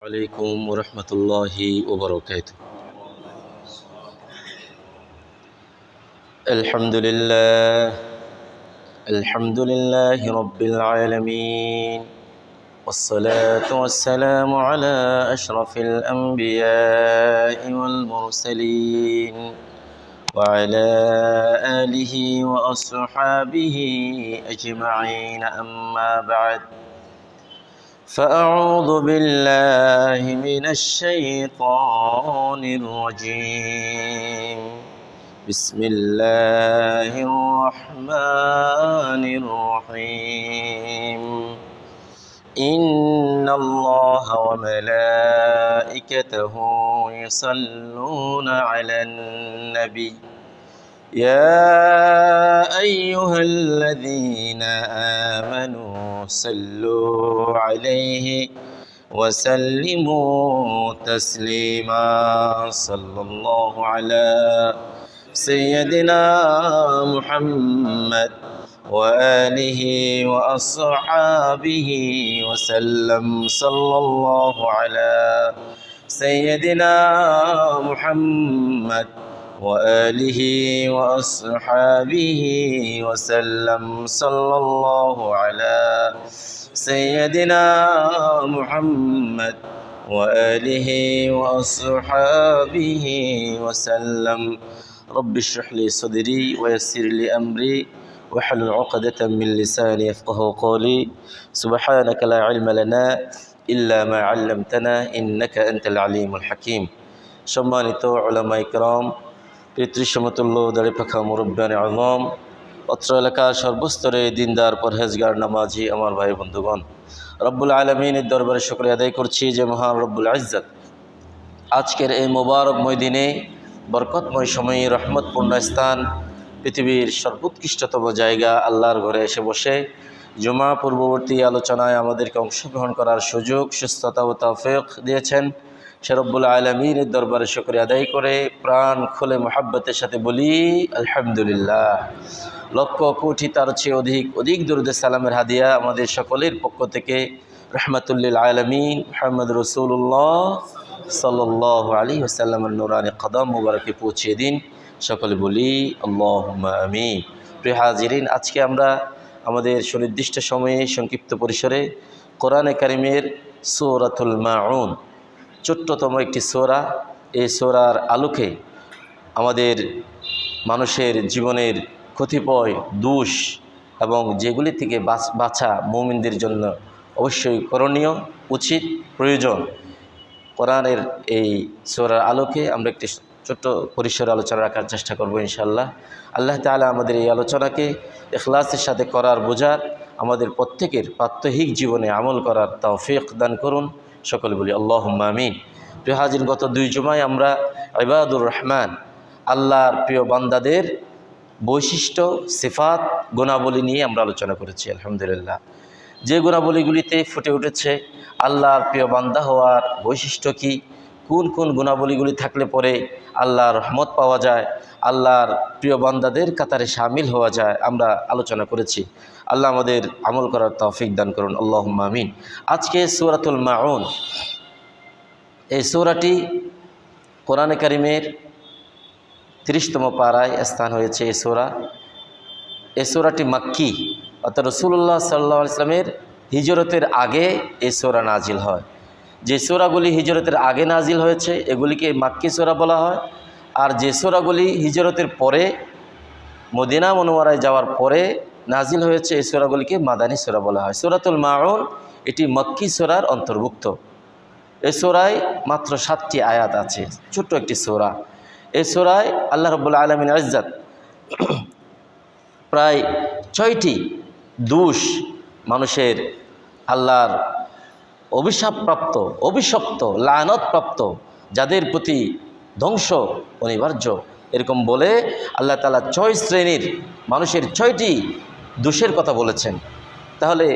عليكم ورحمة الله وبركاته. الحمد لله رب العالمين، والصلاة والسلام على أشرف الأنبياء والمرسلين وعلى آله وأصحابه أجمعين، أما بعد، فأعوذ بالله من الشيطان الرجيم. بسم الله الرحمن الرحيم. إن الله وملائكته يصلون على النبي يا أيها الذين آمنوا صلوا عليه وسلموا تسليما. صلى الله على سيدنا محمد وآله وأصحابه وسلم. صلى الله على سيدنا محمد وآله وأصحابه وسلم. صلى الله على سيدنا محمد وآله وأصحابه وسلم. رب اشرح لي صدري ويسر لي أمري واحلل عقدة من لساني يفقهوا قولي. سبحانك لا علم لنا إلا ما علمتنا إنك أنت العليم الحكيم. সম্মানিত উলামা ইকরাম, পিতৃসমতুল্য দাড়ি পাখা মুরব্বিয়ানে আযম, অত্র এলাকার সর্বস্তরে দিনদার পরহেজগার নামাজি আমার ভাই বন্ধুগণ, রব্বুল আলামিনের দরবারে শুকরিয়া আদায় করছি যে মহান রব্বুল ইজ্জত আজকের এই মোবারকময় দিনে, বরকতময় সময়ে, রহমতপূর্ণ স্থান, পৃথিবীর সর্বোৎকৃষ্টতম জায়গা আল্লাহর ঘরে এসে বসে জুমা পূর্ববর্তী আলোচনায় আমাদেরকে অংশগ্রহণ করার সুযোগ, সুস্থতা ও তৌফিক দিয়েছেন। সে রব্বুল আলামিনের দরবারে শুকরিয়া আদায় করে প্রাণ খুলে মহাব্বতের সাথে বলি আলহামদুলিল্লাহ। লক্ষ কোটি তার চেয়ে অধিক দরুদ সালামের হাদিয়া আমাদের সকলের পক্ষ থেকে রহমাতুল্লিল আলামিন মুহাম্মদ রাসূলুল্লাহ সাল্লাল্লাহু আলাইহি ওয়াসাল্লামের নূরানি কদম মুবারকে পৌঁছে দিন। সকলে বলি আল্লাহুম্মা আমিন। প্রিয় হাজিরিন, আজকে আমরা আমাদের সুনির্দিষ্ট সময়ে সংক্ষিপ্ত পরিসরে কোরআনে কারিমের সূরাতুল মাউন, ছোট্টতম একটি সূরা, এই সূরার আলোকে আমাদের মানুষের জীবনের কতিপয় দোষ এবং যেগুলি থেকে বাঁচা মুমিনদের জন্য অবশ্যই করণীয়, উচিত, প্রয়োজন, কোরআনের এই সূরার আলোকে আমরা একটি ছোট্ট পরিসরে আলোচনা রাখার চেষ্টা করব ইনশাআল্লাহ। আল্লাহ তাআলা আমাদের এই আলোচনাকে ইখলাসের সাথে করার, বোঝার, আমাদের প্রত্যেকের প্রাত্যহিক জীবনে আমল করার তৌফিক দান করুন। সকলে বলি আল্লাহুম্মা আমিন। প্রিয় হাজির, গত 2 জুমায় আমরা ইবাদুর রহমান, আল্লাহর প্রিয় বান্দাদের বৈশিষ্ট্য, সিফাত, গুণাবলী নিয়ে আমরা আলোচনা করেছি। আলহামদুলিল্লাহ, যে গুণাবলীগুলিতে ফুটে উঠেছে আল্লাহর প্রিয় বান্দা হওয়ার বৈশিষ্ট্য কি, কোন কোন গুণাবলীগুলি থাকলে পরে আল্লাহর রহমত পাওয়া যায়, আল্লাহর প্রিয় বান্দাদের কাতারে শামিল হওয়া যায়, আমরা আলোচনা করেছি। আল্লাহ আমাদের আমল করার তৌফিক দান করুন, আল্লাহুম্মা আমিন। আজকে সূরাতুল মাউন, এই সূরাটি কোরআনে কারিমের 30তম পারায় স্থান হয়েছে। এই সূরাটি মাক্কি, অর্থাৎ রাসূলুল্লাহ সাল্লাল্লাহু আলাইহি ওয়াসাল্লামের হিজরতের আগে এই সূরা নাজিল হয়। যে সূরাগুলি হিজরতের আগে নাজিল হয়েছে এগুলিকে মাক্কি সূরা বলা হয়, আর যে সূরাগুলি হিজরতের পরে, মদিনা মুনওয়ারায় যাওয়ার পরে নাজিল হয়েছে, এই সূরাগুলিকে মাদানী সূরা বলা হয়। সূরাতুল মাউন এটি মক্কি সূরার অন্তর্ভুক্ত। এই সূরায় মাত্র 7টি আয়াত আছে, ছোট্ট একটি সূরা। এই সূরায় আল্লাহ রাব্বুল আলামিনের ইজ্জত প্রায় 6টি দোষ, মানুষের আল্লাহর অভিশপ্ত, লানত-প্রাপ্ত, যাদের প্রতি ধ্বংস অনিবার্য, এরকম বলে আল্লাহ তাআলা 6 শ্রেণীর মানুষের 6টি দোষের কথা বলেছেন। তাহলে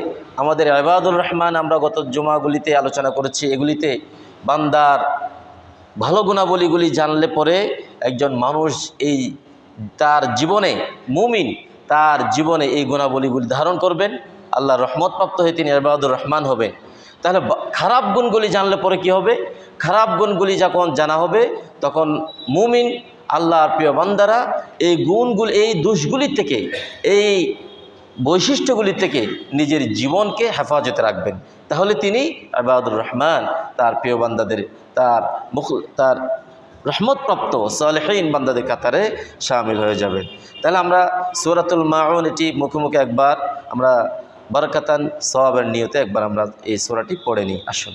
আমাদের ইবাদুর রহমান আমরা গত জুমাগুলিতে আলোচনা করেছি, এগুলিতে বান্দার ভালো গুণাবলীগুলি জানলে পরে একজন মানুষ এই তার জীবনে, মুমিন তার জীবনে এই গুণাবলীগুলি ধারণ করবেন, আল্লাহর রহমতপ্রাপ্ত হয়ে তিনি ইবাদুর রহমান হবেন। তাহলে খারাপ গুণগুলি জানলে পরে কি হবে? খারাপ গুণগুলি যখন জানা হবে তখন মুমিন আল্লাহর প্রিয় বান্দারা এই গুণগুলি, এই দোষগুলি থেকে, এই বৈশিষ্ট্যগুলি থেকে নিজের জীবনকে হেফাজতে রাখবেন। তাহলে তিনি ইবাদুর রহমান, তার প্রিয় বান্দাদের, তার রহমতপ্রাপ্ত সালেহীন বান্দাদের কাতারে শামিল হয়ে যাবেন। তাহলে আমরা সূরাতুল মাউন এটি মুখে মুখে একবার আমরা বারাকাতান সওয়াবের নিয়তে একবার আমরা এই সূরাটি পড়ে নিই। আসুন।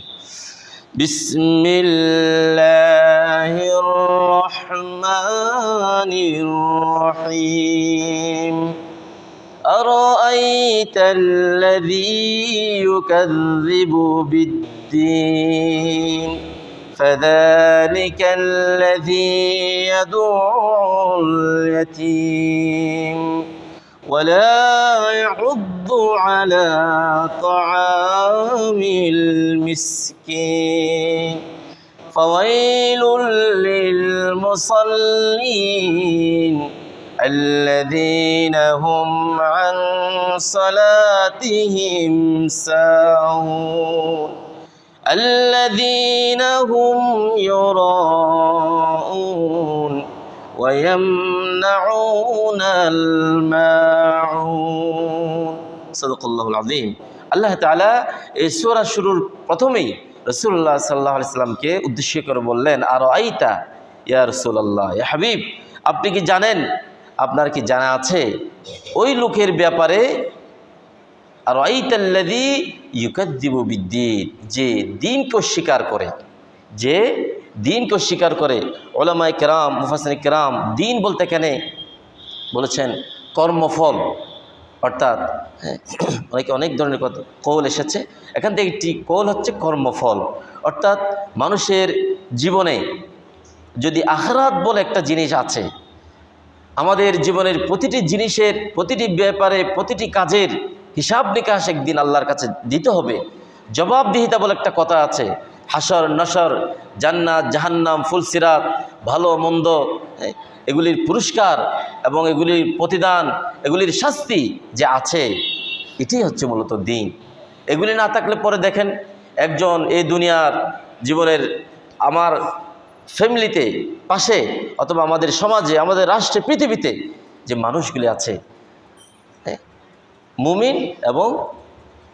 বিসমিল্লাহির রহমানির রহিম। আরাআইতাল্লাযী ইউকাযযিবু বিদ্দীন فذلك الذي يدعو اليتيم ولا يحض على طعام المسكين فويل للمصلين الذين هم عن صلاتهم ساهون الذين هم يراءون ويمنعون الماعون صدق الله العظيم। আল্লাহ তাআলা এই সূরা শুরুর প্রথমেই রাসূলুল্লাহ সাল্লাল্লাহু আলাইহি সাল্লামকে উদ্দেশ্য করে বললেন, আরাআইতা ইয়া রাসূলুল্লাহ, ইয়া হাবিব, আপনি কি জানেন, আপনার কি জানা আছে ওই লোকের ব্যাপারে, আরাআইতাল্লাযী ইউকাযযিবু বিদ্দীন, যে দ্বীনকে অস্বীকার করে, যে দ্বীনকে অস্বীকার করে। উলামায়ে কেরাম, মুফাসসিরিনে কেরাম দ্বীন বলতে এখানে বলেছেন কর্মফল, অর্থাৎ অনেকে অনেক ধরনের কথা কৌল এসেছে, এখান থেকে একটি কৌল হচ্ছে কর্মফল। অর্থাৎ মানুষের জীবনে যদি আখিরাত বলে একটা জিনিস আছে, আমাদের জীবনের প্রতিটি জিনিসের, প্রতিটি ব্যাপারে, প্রতিটি কাজের হিসাব নিকাশ একদিন আল্লাহর কাছে দিতে হবে। জবাবদিহিতা বলে একটা কথা আছে, হাসর নসর, জান্নাত জাহান্নাম, ফুলসিরাত, ভালো মন্দ, এগুলির পুরস্কার এবং এগুলির প্রতিদান, এগুলির শাস্তি যে আছে, এটি হচ্ছে মূলত দ্বীন। এগুলি না থাকলে পরে দেখেন একজন এই দুনিয়ার জীবনের, আমার ফ্যামিলিতে, পাশে, অথবা আমাদের সমাজে, আমাদের রাষ্ট্রে, পৃথিবীতে যে মানুষগুলি আছে, মুমিন এবং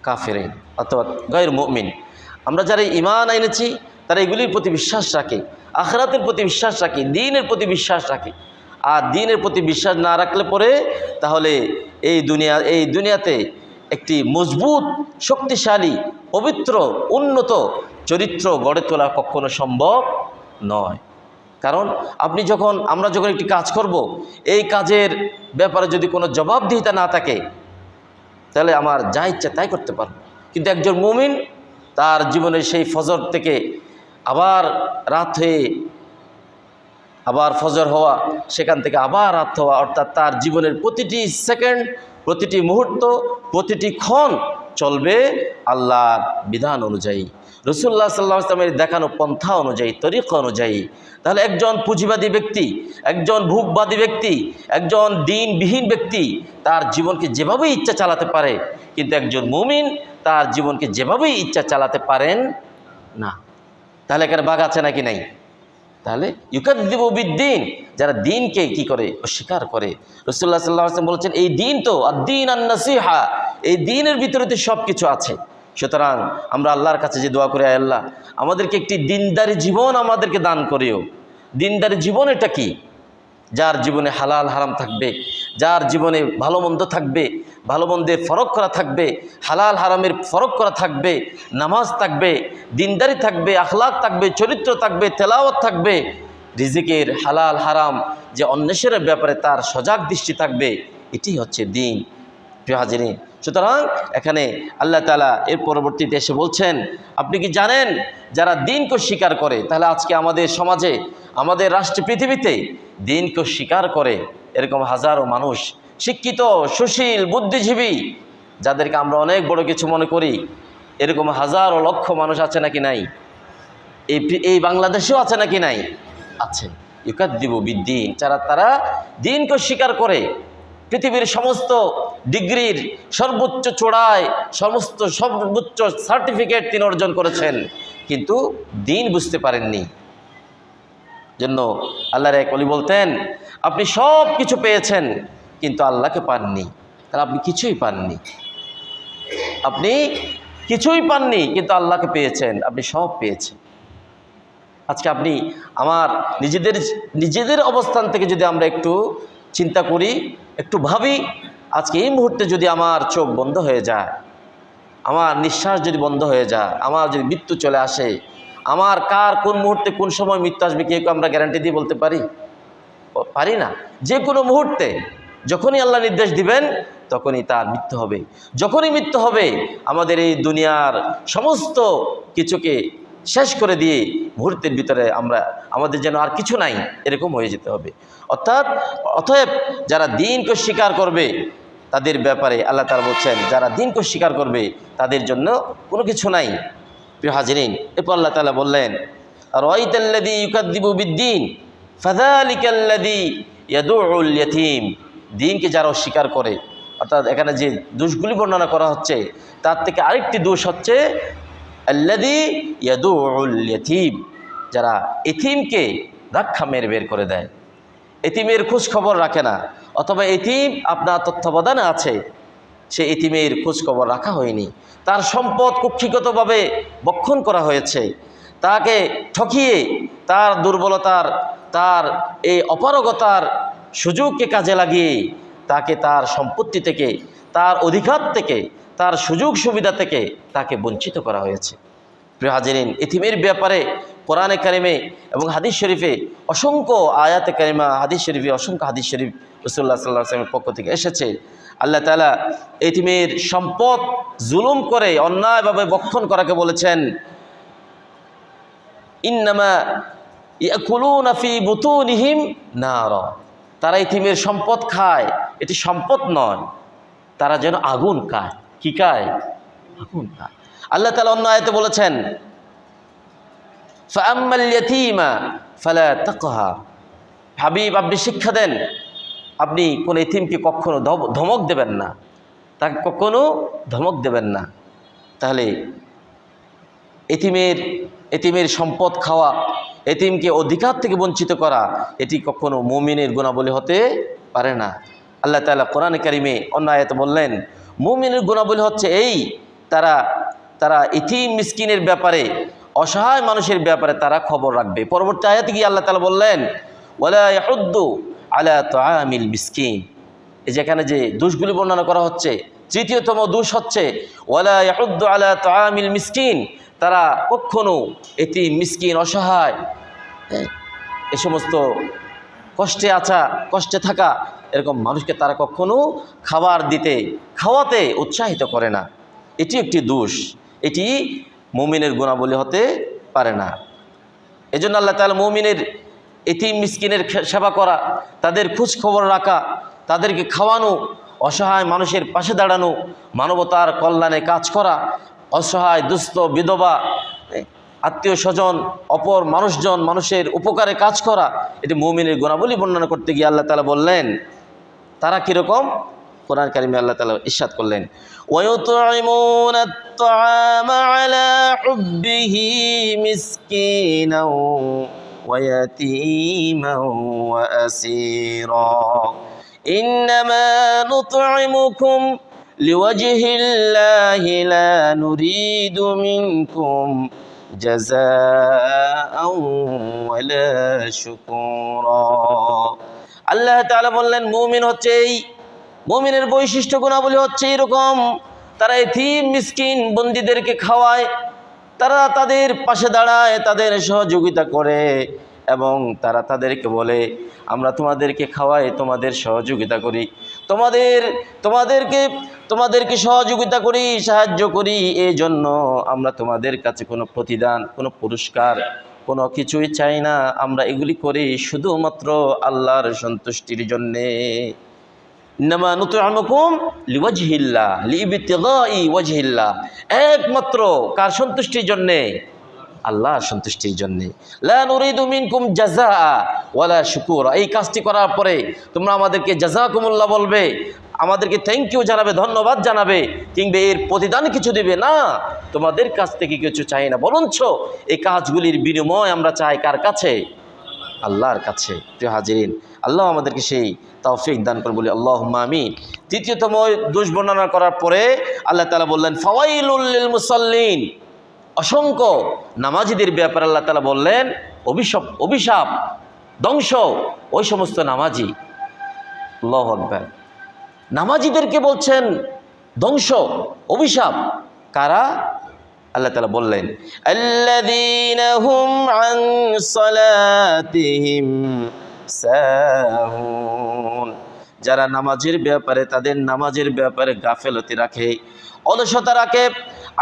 কাফেরিন অথবা গায়র মুমিন, আমরা যারা ঈমান এনেছি তারা এগুলির প্রতি বিশ্বাস রাখে, আখিরাতের প্রতি বিশ্বাস রাখে, দ্বীনের প্রতি বিশ্বাস রাখে। আর দ্বীনের প্রতি বিশ্বাস না রাখলে পরে তাহলে এই দুনিয়াতে একটি মজবুত, শক্তিশালী, পবিত্র, উন্নত চরিত্র গড়ে তোলা কখনো সম্ভব নয়। কারণ আমরা যখন একটি কাজ করব, এই কাজের ব্যাপারে যদি কোনো জবাবদিহিতা না থাকে তাহলে আমার যা ইচ্ছা তাই করতে পারবো। কিন্তু একজন মুমিন তার জীবনের সেই ফজর থেকে আবার রাত হয়ে, আবার ফজর হওয়া, সেখান থেকে আবার রাত হওয়া, অর্থাৎ তার জীবনের প্রতিটি সেকেন্ড, প্রতিটি মুহূর্ত, প্রতিটি ক্ষণ চলবে আল্লাহর বিধান অনুযায়ী, রাসূলুল্লাহ সাল্লাল্লাহু আলাইহি ওয়াসাল্লামের দেখানো পন্থা অনুযায়ী, তরিকা অনুযায়ী। তাহলে একজন পুঁজিবাদী ব্যক্তি, একজন ভোগবাদী ব্যক্তি, একজন দ্বীনবিহীন ব্যক্তি তার জীবনকে যেভাবেই ইচ্ছা চালাতে পারে, কিন্তু একজন মুমিন তার জীবনকে যেভাবেই ইচ্ছা চালাতে পারেন না। তাহলে এখানে বাঘ আছে নাকি নাই? তাহলে ইউকাযযিবু বিদ্দীন, যারা দ্বীনকে কি করে? অস্বীকার করে। রাসূলুল্লাহ সাল্লাল্লাহু আলাইহি ওয়াসাল্লাম বলেছেন, এই দ্বীন তো আদ-দ্বীন আন-নাসিহা, এই দ্বীনের ভিতরে তো সব কিছু আছে। সুতরাং আমরা আল্লাহর কাছে যে দোয়া করি, আল্লাহ আমাদেরকে একটি দিনদারি জীবন আমাদেরকে দান করিও। দিনদারি জীবন এটা কি? যার জীবনে হালাল হারাম থাকবে, যার জীবনে ভালো মন্দ থাকবে, ভালো মন্দের ফরক করা থাকবে, হালাল হারামের ফরক করা থাকবে, নামাজ থাকবে, দিনদারি থাকবে, আখলাক থাকবে, চরিত্র থাকবে, তেলাওয়াত থাকবে, রিজিকের হালাল হারাম যে অন্বেষণের ব্যাপারে তার সজাগ দৃষ্টি থাকবে, এটি হচ্ছে দ্বীন। প্রিয় হাজিরিন, সুতরাং এখানে আল্লাহ তাআলা এর পরবর্তীতে এসে বলছেন, আপনি কি জানেন যারা দ্বীনকে স্বীকার করে, তাহলে আজকে আমাদের সমাজে, আমাদের রাষ্ট্রে, পৃথিবীতে দ্বীনকে স্বীকার করে এরকম হাজারো মানুষ, শিক্ষিত, সুশীল, বুদ্ধিজীবী, যাদেরকে আমরা অনেক বড় কিছু মনে করি, এরকম হাজারো লক্ষ মানুষ আছে নাকি নাই? এই বাংলাদেশেও আছে নাকি নাই? আছে। ইউকাযযিবু বিদ্দীন, তারা দ্বীনকে স্বীকার করে। পৃথিবীর সমস্ত ডিগ্রির সর্বোচ্চ চূড়ায় সর্বোচ্চ সার্টিফিকেট তিনি অর্জন করেছেন, কিন্তু দিন বুঝতে পারেননি। জন্য আল্লাহর এক ওলি বলতেন, আপনি সব কিছু পেয়েছেন কিন্তু আল্লাহকে পাননি। তাহলে আপনি কিছুই পাননি, আপনি কিছুই পাননি কিন্তু আল্লাহকে পেয়েছেন, আপনি সব পেয়েছেন। আজকে আপনি আমার নিজেদের অবস্থান থেকে যদি আমরা একটু চিন্তা করি, একটু ভাবি, আজকে এই মুহূর্তে যদি আমার চোখ বন্ধ হয়ে যায়, আমার নিঃশ্বাস যদি বন্ধ হয়ে যায়, আমার যদি মৃত্যু চলে আসে, আমার কার কোন মুহূর্তে কোন সময় মৃত্যু আসবে কেউ আমরা গ্যারান্টি দিয়ে বলতে পারি না। যে কোনো মুহূর্তে যখনই আল্লাহ নির্দেশ দিবেন তখনই তার মৃত্যু হবে। যখনই মৃত্যু হবে আমাদের এই দুনিয়ার সমস্ত কিছুকে শেষ করে দিয়ে মুহূর্তের ভিতরে আমাদের যেন আর কিছু নাই এরকম হয়ে যেতে হবে। অতএব যারা দিনকে স্বীকার করবে তাদের ব্যাপারে আল্লাহ তাআলা বলছেন, যারা দিনকে স্বীকার করবে তাদের জন্য কোনো কিছু নাই। প্রিয় হাজিরিন, এরপর আল্লাহ তাআলা বললেন, রাআইতাল্লাযী ইউকাযযিবু বিদ্দীন ফাযালিকাল্লাযী ইয়াদুউল ইয়াতীম। দিনকে যারা অস্বীকার করে, অর্থাৎ এখানে যে দোষগুলি বর্ণনা করা হচ্ছে তার থেকে আরেকটি দোষ হচ্ছে আল্লাযী ইয়াদুউল ইয়াতীম, যারা এতিমকে ধাক্কা মেরে বের করে দেয়, এতিমের খোঁজ খবর রাখে না, অথবা এতিম আপনার তত্ত্বাবধানে আছে, সে এতিমের খোঁজ খবর রাখা হয়নি, তার সম্পদ কুক্ষিগতভাবে ভক্ষণ করা হয়েছে, তাকে ঠকিয়ে তার দুর্বলতার, তার এই অপারগতার সুযোগকে কাজে লাগিয়ে তাকে তার সম্পত্তি থেকে, তার অধিকার থেকে, তার সুযোগ সুবিধা থেকে তাকে বঞ্চিত করা হয়েছে। প্রিয় হাজিরিন, এতিমের ব্যাপারে কোরআনে কারিমে এবং হাদিস শরীফে অসংখ্য আয়াতে কারিমা, হাদিস শরীফে অসংখ্য হাদিস শরীফ রাসূলুল্লাহ সাল্লাল্লাহু আলাইহি ওয়াসাল্লামের পক্ষ থেকে এসেছে। আল্লাহ তাআলা এতিমের সম্পদ জুলুম করে অন্যায়ভাবে ভক্ষণ করাকে বলেছেন, ইন্নামা ইয়াকুলুনা ফি বুতুনিহিম নারা। তারা এতিমের সম্পদ খায়, এটি সম্পদ নয়, তারা যেন আগুন খায়। কি খায়? আগুন খায়। আল্লাহ তাআলা অন্য আয়াতে বলেছেন, ফাআম্মাল ইয়াতীমা ফালা তাকহার। হাবিব, আপনি শিক্ষা দেন, আপনি কোন এতিমকে কখনো ধমক দেবেন না, তাকে কখনো ধমক দেবেন না। তাহলে এতিমের সম্পদ খাওয়া, এতিমকে অধিকার থেকে বঞ্চিত করা, এটি কখনো মুমিনের গুণাবলী হতে পারে না। আল্লাহ তাআলা কোরআনে কারিমে অন্য আয়াতে বললেন, মুমিনের গুণাবলী হচ্ছে এই, তারা এতিম মিসকিনের ব্যাপারে, অসহায় মানুষের ব্যাপারে তারা খবর রাখবে। পরবর্তী আয়াতে গিয়ে আল্লাহ তাআলা বললেন, ওয়ালা ইয়াহুদ্দু আলা তুআমিল মিসকিন। এই যেখানে যে দোষগুলি বর্ণনা করা হচ্ছে, তৃতীয়তম দোষ হচ্ছে ওয়ালা ইয়াহুদ্দু আলা তুআমিল মিসকিন। তারা কখনো এতিম, মিসকিন, অসহায়, এই সমস্ত কষ্টে থাকা এরকম মানুষকে তারা কখনো খাওয়াতে উৎসাহিত করে না। এটি একটি দোষ, এটি মুমিনের গুণাবলী হতে পারে না। এজন্য আল্লাহ তাআলা মুমিনের এতিম মিসকিনের সেবা করা, তাদের খোঁজ খবর রাখা, তাদেরকে খাওয়ানো, অসহায় মানুষের পাশে দাঁড়ানো, মানবতার কল্যাণে কাজ করা, অসহায় দুস্থ বিধবা, আত্মীয় স্বজন, অপর মানুষের উপকারে কাজ করা, এটি মুমিনের গুণাবলী বর্ণনা করতে গিয়ে আল্লাহ তাআলা বললেন তারা কীরকম। কোরআন কারিমে আল্লাহ তাআলা ইরশাদ করলেন, ওয়ায়ুতঈমুনা আত-তাআমা আলা হুব্বিহি মিসকিনাও ওয়া ইয়াতীমান ওয়া আসীরা ইন্নামা নুতঈমুকুম লিওয়াজহিল্লাহি লা নুরিদু মিনকুম জাযাআও ওয়ালা শুকুরা। আল্লাহ তাআলা বললেন, মুমিন হচ্ছে এই, মুমিনের বৈশিষ্ট্য গুণাবলী হচ্ছে এরকম, তারা এতিম মিসকিন বন্দীদেরকে খাওয়ায়, তারা তাদের পাশে দাঁড়ায়, তাদের সহযোগিতা করে, এবং তারা তাদেরকে বলে আমরা তোমাদেরকে খাওয়াই, তোমাদের সহযোগিতা করি, তোমাদেরকে সহযোগিতা করি, সাহায্য করি, এই জন্য আমরা তোমাদের কাছে কোনো প্রতিদান, কোনো পুরস্কার, কোনো কিছুই চাই না। আমরা এগুলি করি শুধুমাত্র আল্লাহর সন্তুষ্টির জন্যে। ইন্নামা নুতঈমুকুম লিওয়াজহিল্লাহ লিইবতিগাই ওয়াজহিল্লাহ, একমাত্র কার সন্তুষ্টির জন্যে? আল্লাহর সন্তুষ্টির জন্যে। লা নুরিদু মিনকুম জাযাআ ওয়ালা শুকুরা, এই কাজটি করার পরে তোমরা আমাদেরকে জাযাকুমুল্লাহ বলবে, আমাদেরকে থ্যাংক ইউ জানাবে, ধন্যবাদ জানাবে, কিংবা এর প্রতিদান কিছু দিবে না। তোমাদের কাছ থেকে কিছু চাই না, বরঞ্চ এই কাজগুলির বিনিময় আমরা চাই কার কাছে? আল্লাহর কাছে। প্রিয় হাজিরিন, আল্লাহ আমাদেরকে সেই তৌফিক দান করে, বলি আল্লাহুম্মা আমিন। তৃতীয়তম দোষ বর্ণনা করার পরে আল্লাহ তাআলা বললেন ফাওয়াইলুল লিল মুসাল্লিন, অসংখ্য নামাজিদের ব্যাপারে আল্লাহ তাআলা বললেন অভিশাপ, ধ্বংস ওই সমস্ত নামাজি। আল্লাহু আকবার, নামাজিদেরকে বলছেন ধ্বংস, অভিশাপ। কারা? আল্লাহ তাআলা বললেন আল্লাযীনা হুম আন সালাতিহিম সাহুন, যারা নামাজের ব্যাপারে, তাদের নামাজের ব্যাপারে গাফেলতি রাখে, অলসতা রাখে।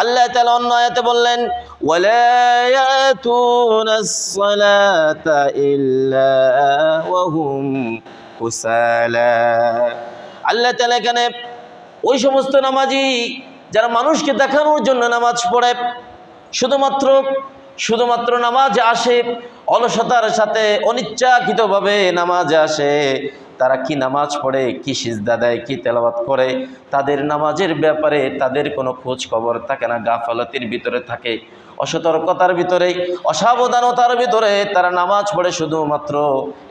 আল্লাহ তাআলা অন্য আয়াতে বললেন ওয়ালা ইয়াতুনাস সালাতা ইল্লা ওয়া হুম কুসালা। আল্লাহ তাআলা এখানে ওই সমস্ত নামাজি যারা মানুষকে দেখানোর জন্য নামাজ পড়ে, শুধুমাত্র নামাজ আসে অলসতার সাথে, অনিচ্ছাকৃতভাবে নামাজ আসে, তারা কি নামাজ পড়ে, কি সিজদা দেয়, কি তেলাওয়াত করে, তাদের নামাজের ব্যাপারে তাদের কোনো খোঁজ খবর থাকে না, গাফলতির ভিতরে থাকে, অসতর্কতার ভিতরে, অসাবধানতার ভিতরে তারা নামাজ পড়ে শুধুমাত্র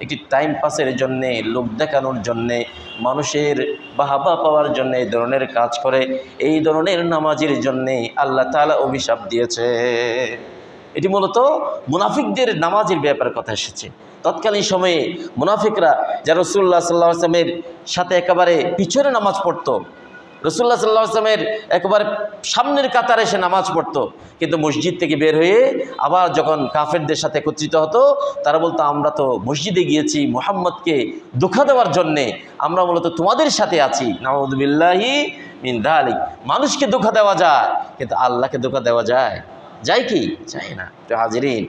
একটি টাইম পাসের জন্যে, লোক দেখানোর জন্যে, মানুষের বাহবা পাওয়ার জন্য এই ধরনের কাজ করে। এই ধরনের নামাজের জন্যে আল্লাহ তাআলা অভিশাপ দিয়েছে। এটি মূলত মুনাফিকদের নামাজের ব্যাপারে কথা এসেছে। তৎকালীন সময়ে মুনাফিকরা যারা রাসূলুল্লাহ সাল্লাল্লাহু আলাইহি ওয়াসাল্লামের সাথে একেবারে পিছনে নামাজ পড়তো, রাসূলুল্লাহ সাল্লাল্লাহু আলাইহি ওয়াসাল্লামের একেবারে সামনের কাতারে এসে নামাজ পড়তো, কিন্তু মসজিদ থেকে বের হয়ে আবার যখন কাফেরদের সাথে একত্রিত হতো, তারা বলতো আমরা তো মসজিদে গিয়েছি মুহাম্মদকে ধোঁকা দেওয়ার জন্যে, আমরা মূলত তোমাদের সাথে আছি। নাউযু বিল্লাহি মিন যালিক। মানুষকে ধোঁকা দেওয়া যায়, কিন্তু আল্লাহকে ধোঁকা দেওয়া যায় কি? যায় না। তো হাজিরিন,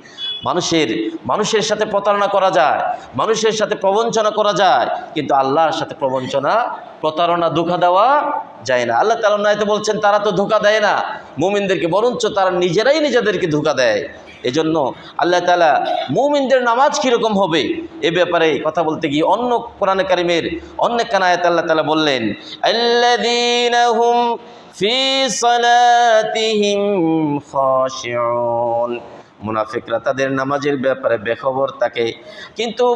মানুষের সাথে প্রতারণা করা যায়, মানুষের সাথে প্রবঞ্চনা করা যায়, কিন্তু আল্লাহর সাথে প্রতারণা ধোঁকা দেওয়া যায় না। আল্লাহ তাআলা আয়াতে বলছেন তারা তো ধোঁকা দেয় না মুমিনদেরকে, বরঞ্চ তারা নিজেরাই নিজেদেরকে ধোঁকা দেয়। এজন্য আল্লাহ তাআলা মুমিনদের নামাজ কীরকম হবে এ ব্যাপারে কথা বলতে গিয়ে অন্য কোরআনে কারিমের অন্য একখানা আয়াতে আল্লাহ তাআলা বললেন আল্লাযীনা হুম ফি সালাতিহিম খাশিউন, মুনাফিকরা তাদের নামাজের ব্যাপারে বেখবর থাকে, কিন্তু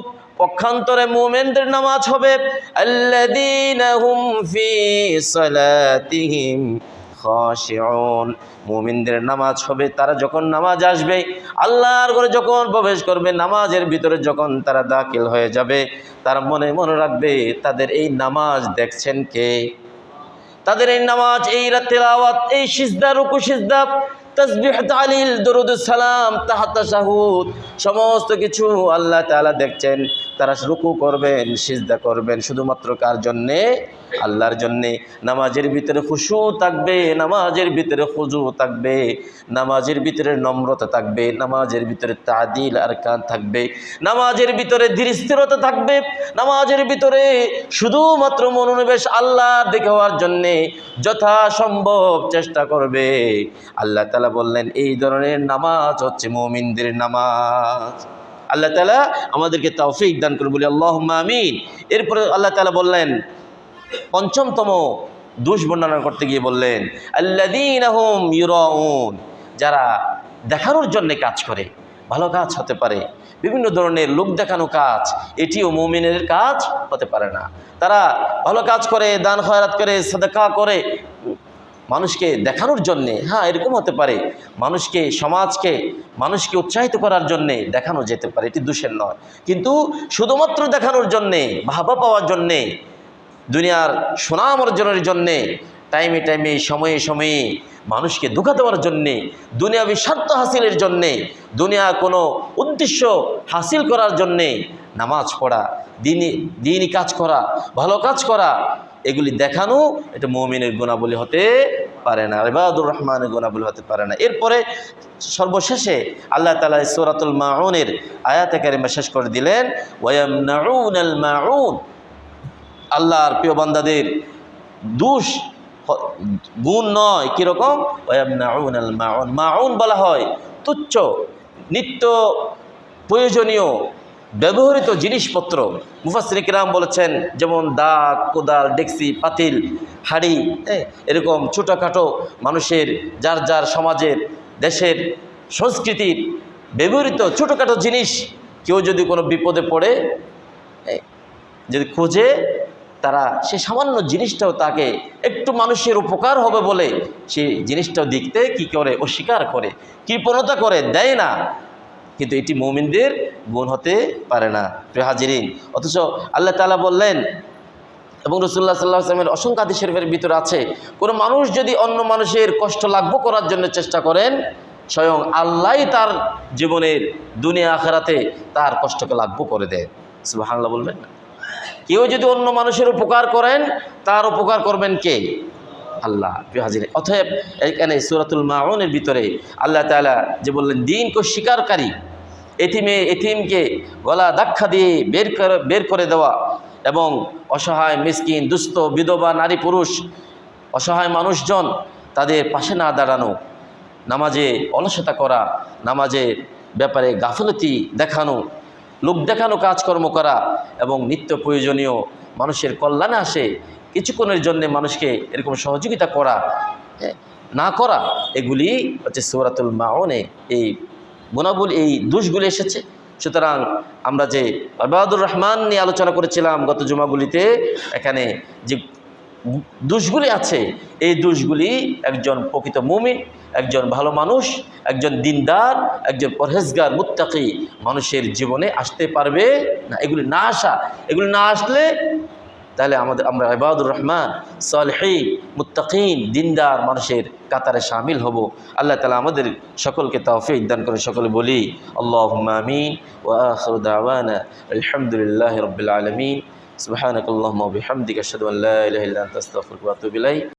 পক্ষান্তরে মুমিনদের নামাজ হবে আল্লাযীনা হুম ফি সালাতিহিম খাশিউন, মুমিনদের নামাজ হবে তারা যখন নামাজ আসবে, আল্লাহর ঘরে যখন প্রবেশ করবে, নামাজের ভিতরে যখন তারা দাখিল হয়ে যাবে, তারা মনে রাখবে তাদের এই নামাজ দেখছেন কে, তাদের এই নামাজ, এই তিলাওয়াত, এই সিজদা, রুকু সিজদা, তাসবিহ, তাহলিল, দরুদ সালাম, তাশাহুদ, সমস্ত কিছু আল্লাহ তাআলা দেখছেন। তারা রুকু করবেন, সিজদা করবেন শুধুমাত্র কার জন্যে? আল্লাহর জন্যে। নামাজের ভিতরে খুশু থাকবে, নামাজের ভিতরে খুজু থাকবে, নামাজের ভিতরে নম্রতা থাকবে, নামাজের ভিতরে তাদিল আরকান থাকবে, নামাজের ভিতরে ধীরস্থিরতা থাকবে, নামাজের ভিতরে শুধুমাত্র মনোনিবেশ আল্লাহর দিকে হওয়ার জন্যে যথাসম্ভব চেষ্টা করবে। আল্লাহ তাআলা বললেন এই ধরনের নামাজ হচ্ছে মুমিনদের নামাজ। আল্লাহ তাআলা আমাদেরকে তৌফিক দান করুন, বলি আল্লাহুম্মা আমিন। এরপরে আল্লাহ তাআলা বললেন পঞ্চমতম দোষ বর্ণনা করতে গিয়ে বললেন আল্লাযীনা হুম ইউরাউন, যারা দেখানোর জন্য কাজ করে। ভালো কাজ হতে পারে, বিভিন্ন ধরনের লোক দেখানো কাজ, এটিও মুমিনের কাজ হতে পারে না। তারা ভালো কাজ করে, দান খয়রাত করে, সাদাকা করে মানুষকে দেখানোর জন্যে, হ্যাঁ এরকম হতে পারে, মানুষকে উৎসাহিত করার জন্যে দেখানো যেতে পারে, এটি দোষের নয়। কিন্তু শুধুমাত্র দেখানোর জন্যে, ভাবা পাওয়ার জন্যে, দুনিয়ার সুনাম অর্জনের জন্যে, টাইমে সময়ে মানুষকে ধোঁকা দেওয়ার জন্যে, দুনিয়াবি স্বার্থ হাসিলের জন্যে, দুনিয়া কোনো উদ্দেশ্য হাসিল করার জন্যে নামাজ পড়া, দিনই কাজ করা, ভালো কাজ করা, এগুলি দেখানো, এটা মুমিনের গুণাবলী হতে পারে না, ইবাদুর রহমানের গুণাবলী হতে পারে না। এরপরে সর্বশেষে আল্লাহ তাআলা সূরাতুল মাউনের আয়াতে কারিমা শেষ করে দিলেন ওয়ায়ামনাউনাল মাউন, আল্লাহর প্রিয় বান্দাদের দোষ গুণ নয়, কীরকম? ওয়ায়ামনাউনাল মাউন, মাউন বলা হয় তুচ্ছ, নিত্য প্রয়োজনীয় ব্যবহৃত জিনিসপত্র, মুফাসসির কিরাম বলেছেন, যেমন দা, কোদাল, ডেকসি, পাতিল, হাঁড়ি, এরকম ছোটোখাটো মানুষের যার যার সমাজের, দেশের, সংস্কৃতির ব্যবহৃত ছোটোখাটো জিনিস কেউ যদি কোনো বিপদে পড়ে যদি খোঁজে, তারা সে সামান্য জিনিসটাও তাকে একটু মানুষের উপকার হবে বলে সেই জিনিসটাও দেখতে কি করে, অস্বীকার করে, কৃপণতা করে, দেয় না। কিন্তু এটি মুমিনদের গুণ হতে পারে না, প্রিয় হাজিরিন। অথচ আল্লাহ তাআলা বললেন, এবং রাসূলুল্লাহ সাল্লাল্লাহু আলাইহি ওয়াসাল্লামের অসংখ্য হাদিস শরীফের ভিতরে আছে, কোনো মানুষ যদি অন্য মানুষের কষ্ট লাঘব করার জন্য চেষ্টা করেন, স্বয়ং আল্লাহই তার জীবনের দুনিয়া আখিরাতে তার কষ্টকে লাঘব করে দেয়। সুবহানাল্লাহ বলবেন না? কেউ যদি অন্য মানুষের উপকার করেন, তার উপকার করবেন কে? আল্লাহ। প্রিয় হাজিরিন, অতএব এখানে সূরাতুল মাউনের ভিতরে আল্লাহ তাআলা যে বললেন, দিনকে স্বীকারকারী এতিমকে গলা ধাক্কা দিয়ে বের করে দেওয়া, এবং অসহায়, মিসকিন, দুস্থ, বিধবা, নারী, পুরুষ, অসহায় মানুষজন তাদের পাশে না দাঁড়ানো, নামাজে অলসতা করা, নামাজের ব্যাপারে গাফলতি দেখানো, লোক দেখানো কাজকর্ম করা, এবং নিত্য প্রয়োজনীয় মানুষের কল্যাণে আসে কিছুক্ষণের জন্য মানুষকে এরকম সহযোগিতা করা না করা, এগুলি হচ্ছে সূরাতুল মাউনে এই গুণাবলী, এই দোষগুলি এসেছে। সুতরাং আমরা যে ইবাদুর রহমান নিয়ে আলোচনা করেছিলাম গত জুমাগুলিতে, এখানে যে দোষগুলি আছে, এই দোষগুলি একজন প্রকৃত মুমিন, একজন ভালো মানুষ, একজন দিনদার, একজন পরহেজগার, মুত্তাকি মানুষের জীবনে আসতে পারবে না। এগুলি না আসলে তাহলে আমরা ইবাদুর রহমান, সালেহীন, মুত্তাকিন, দিনদার মানুষের কাতারে শামিল হব। আল্লাহ তাআলা আমাদের সকলকে তৌফিক দান করে। সকলে বলি আল্লাহুম্মা আমিন। ওয়া আখিরু দাওয়ানা আলহামদুলিল্লাহি রাব্বিল আলামিন। সুবহানাকাল্লাহুম্মা ওয়া বিহামদিকা আশহাদু আল্লা ইলাহা ইল্লা আনতা আস্তাগফিরুকা ওয়া আতুবু ইলাইক।